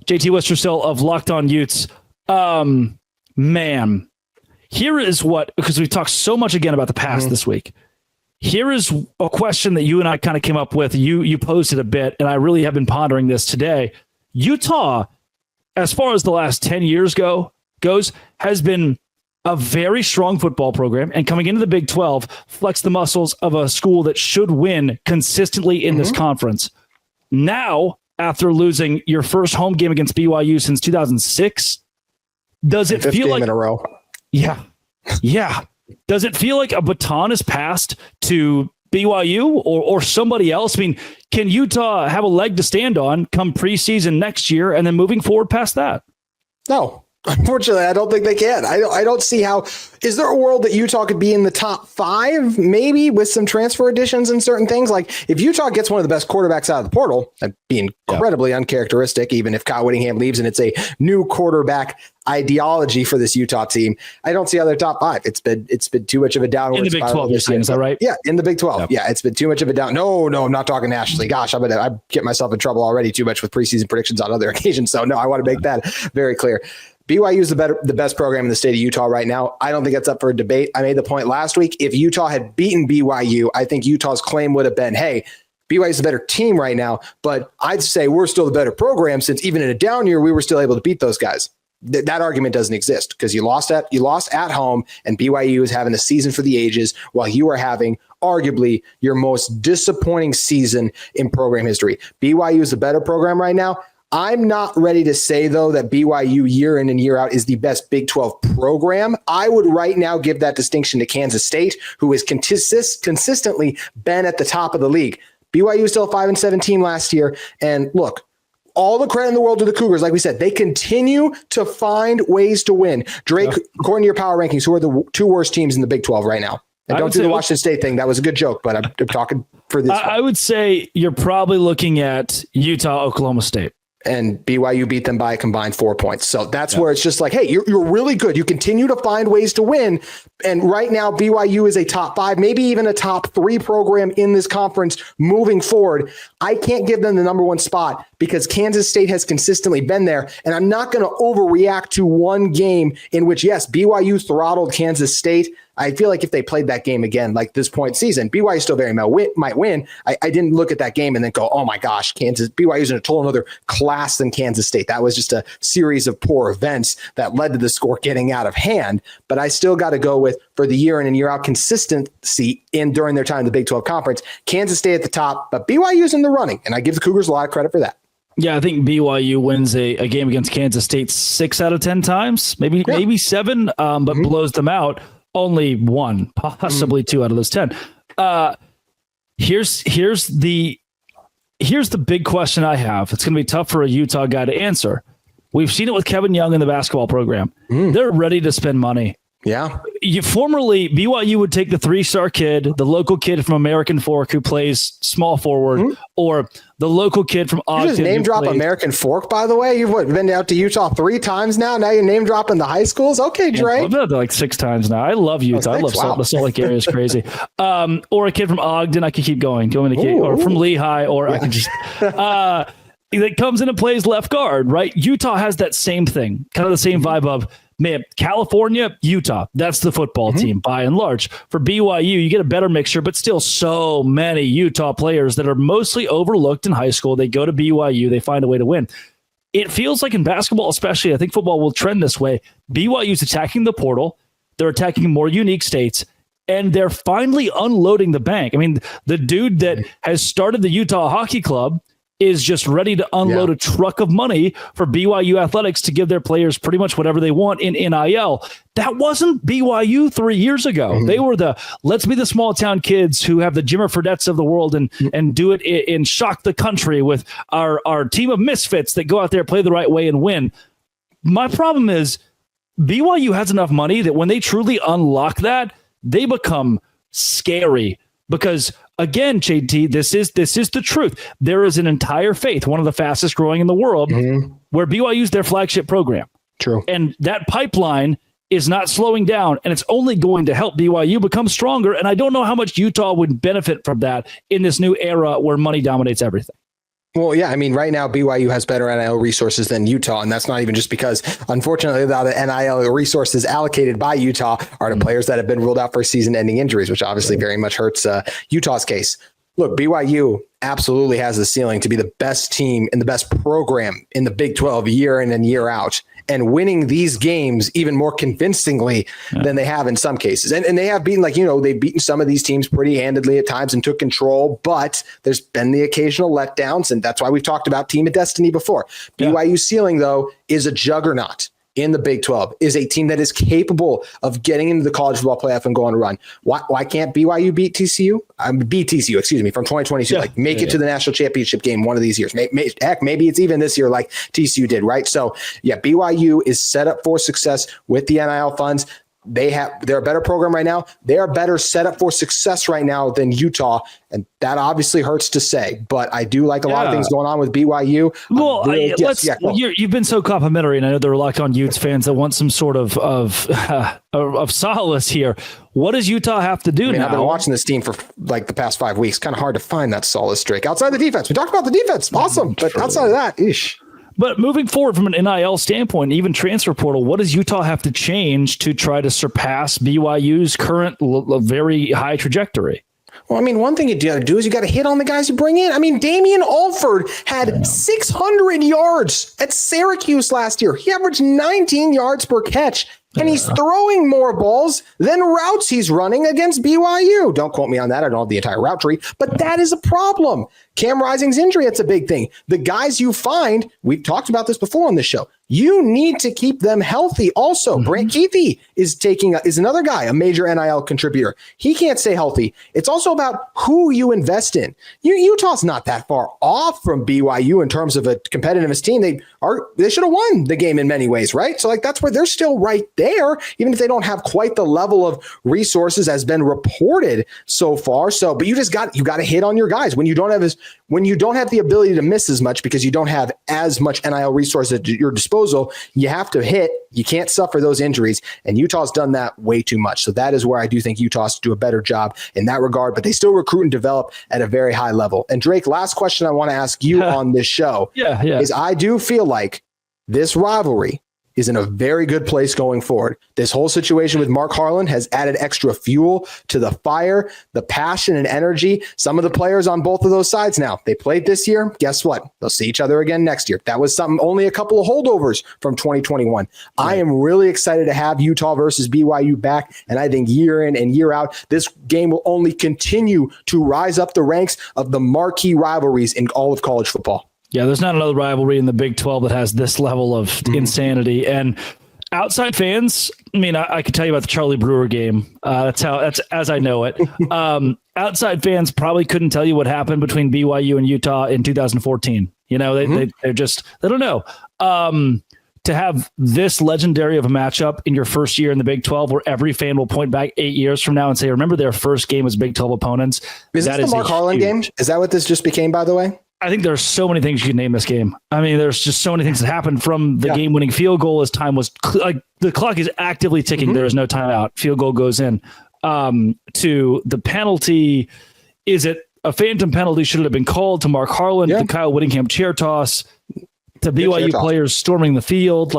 JT Wistersill of Locked On Utes. Man, here is what, because we've talked so much again about the past this week. Here is a question that you and I kind of came up with. You posed it a bit, and I really have been pondering this today. Utah, as far as the last 10 years goes, has been a very strong football program, and coming into the Big 12, flex the muscles of a school that should win consistently in this conference. Now, after losing your first home game against BYU since 2006, does it feel like in a row? Yeah. Does it feel like a baton is passed to BYU or somebody else? I mean, can Utah have a leg to stand on come preseason next year and then moving forward past that? No. Unfortunately, I don't think they can. I don't see how. Is there a world that Utah could be in the top 5, maybe with some transfer additions and certain things? Like if Utah gets one of the best quarterbacks out of the portal, that'd be incredibly uncharacteristic, even if Kyle Whittingham leaves and it's a new quarterback ideology for this Utah team. I don't see how they're top 5. It's been too much of a downward in the Big 12. You're saying, is that right? Yeah, in the Big 12. Yep. Yeah, it's been too much of a down. No, I'm not talking nationally. Gosh, I get myself in trouble already too much with preseason predictions on other occasions. So no, I want to make that very clear. BYU is the best program in the state of Utah right now. I don't think it's up for a debate. I made the point last week. If Utah had beaten BYU, I think Utah's claim would have been, hey, BYU is the better team right now, but I'd say we're still the better program since even in a down year, we were still able to beat those guys. That argument doesn't exist because you lost at home, and BYU is having a season for the ages while you are having arguably your most disappointing season in program history. BYU is the better program right now. I'm not ready to say, though, that BYU year in and year out is the best Big 12 program. I would right now give that distinction to Kansas State, who has consistently been at the top of the league. BYU was still a 5-7 team last year. And look, all the credit in the world to the Cougars. Like we said, they continue to find ways to win. Drake, according to your power rankings, who are the 2 worst teams in the Big 12 right now? And don't do the Washington State thing. That was a good joke, but I'm talking for this. I would say you're probably looking at Utah, Oklahoma State. And BYU beat them by a combined 4 points. So that's where it's just like, hey, you're really good. You continue to find ways to win. And right now, BYU is a top 5, maybe even a top 3 program in this conference moving forward. I can't give them the number 1 spot because Kansas State has consistently been there. And I'm not going to overreact to one game in which, yes, BYU throttled Kansas State. I feel like if they played that game again, like this point season, BYU still very might win. I didn't look at that game and then go, oh my gosh, BYU's in a total another class than Kansas State. That was just a series of poor events that led to the score getting out of hand. But I still got to go with, for the year in and year out consistency during their time in the Big 12 Conference, Kansas State at the top, but BYU's in the running. And I give the Cougars a lot of credit for that. Yeah, I think BYU wins a game against Kansas State 6 out of 10 times, maybe 7, but blows them out. Only 1, possibly 2 out of those 10. Here's the big question I have. It's going to be tough for a Utah guy to answer. We've seen it with Kevin Young in the basketball program. They're ready to spend money. Yeah. Formerly, BYU would take the 3-star kid, the local kid from American Fork who plays small forward, or the local kid from Ogden. You just name drop American Fork, by the way. You've been out to Utah 3 times now. Now you're name dropping the high schools. Okay, Dre. I've been out there like 6 times now. I love Utah. I love the Salt Lake area is crazy. Or a kid from Ogden. I could keep going. Do you want me to keep, or from Lehigh, or I can just that comes in and plays left guard, right? Utah has that same thing, kind of the same vibe of, man, California, Utah, that's the football team by and large. For BYU, you get a better mixture, but still so many Utah players that are mostly overlooked in high school. They go to BYU, they find a way to win. It feels like in basketball, especially, I think football will trend this way. BYU's attacking the portal. They're attacking more unique states, and they're finally unloading the bank. I mean, the dude that has started the Utah Hockey Club is just ready to unload a truck of money for BYU athletics to give their players pretty much whatever they want in NIL. That wasn't BYU 3 years ago. They were let's be the small town kids who have the Jimmer Fredetts of the world and do it and shock the country with our team of misfits that go out there, play the right way and win. My problem is BYU has enough money that when they truly unlock that, they become scary. Because again, JT, this is the truth. There is an entire faith, one of the fastest growing in the world, where BYU is their flagship program. True. And that pipeline is not slowing down, and it's only going to help BYU become stronger. And I don't know how much Utah would benefit from that in this new era where money dominates everything. Well, yeah, I mean, right now BYU has better NIL resources than Utah, and that's not even just because, unfortunately, the NIL resources allocated by Utah are the players that have been ruled out for season-ending injuries, which obviously very much hurts Utah's case. Look, BYU absolutely has the ceiling to be the best team and the best program in the Big 12 year in and year out, and winning these games even more convincingly than they have in some cases. And they have beaten, they've beaten some of these teams pretty handedly at times and took control, but there's been the occasional letdowns, and that's why we've talked about Team of Destiny before. BYU's ceiling, though, is a juggernaut in the Big 12, is a team that is capable of getting into the college football playoff and going to run. Why can't BYU beat TCU? Beat TCU, excuse me, from 2022. Make it to the national championship game one of these years. Heck, maybe it's even this year like TCU did, right? So, BYU is set up for success with the NIL funds. They're a better program right now. They are better set up for success right now than Utah. And that obviously hurts to say, but I do like a lot of things going on with BYU. Well, you've been so complimentary, and I know there are Locked On Utes fans that want some sort of solace here. What does Utah have to do now? I've been watching this team for the past 5 weeks. Kind of hard to find that solace, Drake. Outside the defense, we talked about the defense, awesome, but outside of that, But moving forward from an NIL standpoint, even transfer portal, what does Utah have to change to try to surpass BYU's current very high trajectory? Well, I mean, one thing you got to do is you got to hit on the guys you bring in. I mean, Damian Alford had 600 yards at Syracuse last year. He averaged 19 yards per catch. And he's throwing more balls than routes he's running against BYU. Don't quote me on that. I don't have the entire route tree, but that is a problem. Cam Rising's injury, it's a big thing. The guys you find, we've talked about this before on this show, you need to keep them healthy. Also, Brant Keithy is another guy, a major NIL contributor. He can't stay healthy. It's also about who you invest in. Utah's not that far off from BYU in terms of a competitiveness team. They should have won the game in many ways, right? So that's where they're still right there, even if they don't have quite the level of resources as been reported so far. But you got to hit on your guys when you don't have the ability to miss as much because you don't have as much NIL resources at your disposal. You have to hit. You can't suffer those injuries, and Utah's done that way too much. So that is where I do think Utah has to do a better job in that regard, but they still recruit and develop at a very high level. And Drake, last question I want to ask you on this show is I do feel like this rivalry is in a very good place going forward. This whole situation with Mark Harlan has added extra fuel to the fire, the passion and energy. Some of the players on both of those sides now, they played this year. Guess what? They'll see each other again next year. That was only a couple of holdovers from 2021. Right. I am really excited to have Utah versus BYU back. And I think year in and year out, this game will only continue to rise up the ranks of the marquee rivalries in all of college football. Yeah, there's not another rivalry in the Big 12 that has this level of insanity. And outside fans, I mean, I could tell you about the Charlie Brewer game. That's as I know it. Outside fans probably couldn't tell you what happened between BYU and Utah in 2014. They don't know. To have this legendary of a matchup in your first year in the Big 12, where every fan will point back 8 years from now and say, remember their first game as Big 12 opponents. Is this the Mark Harlan game? Is that what this just became, by the way? I think there's so many things you can name this game. I mean, there's just so many things that happened from the game-winning field goal as time was the clock is actively ticking. There is no timeout. Field goal goes in. To the penalty, is it a phantom penalty? Should it have been called to Mark Harlan? The Kyle Whittingham chair toss, to BYU players storming the field,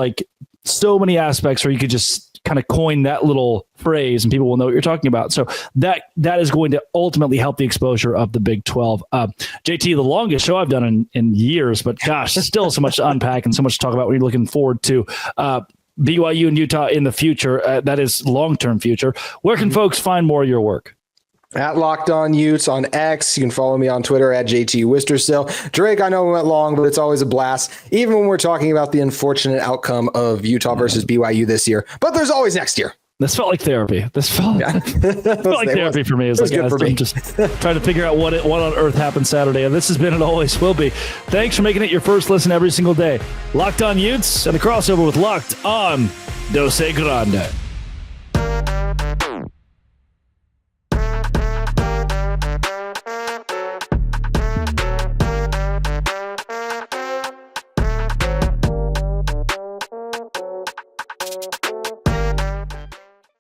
so many aspects where you could just kind of coin that little phrase and people will know what you're talking about. So that is going to ultimately help the exposure of the Big 12. JT, the longest show I've done in years, but gosh, still so much to unpack and so much to talk about when you're looking forward to BYU and Utah in the future. That is long-term future. Where can folks find more of your work? At Locked On Utes on X. You can follow me on Twitter at JT Wistersill. Drake, I know we went long, but it's always a blast, even when we're talking about the unfortunate outcome of Utah versus BYU this year. But there's always next year. This felt like therapy. This felt like therapy for me. It was good for me. I'm just trying to figure out what on earth happened Saturday. And this has been and always will be. Thanks for making it your first listen every single day. Locked On Utes and the crossover with Locked On Dose Grande.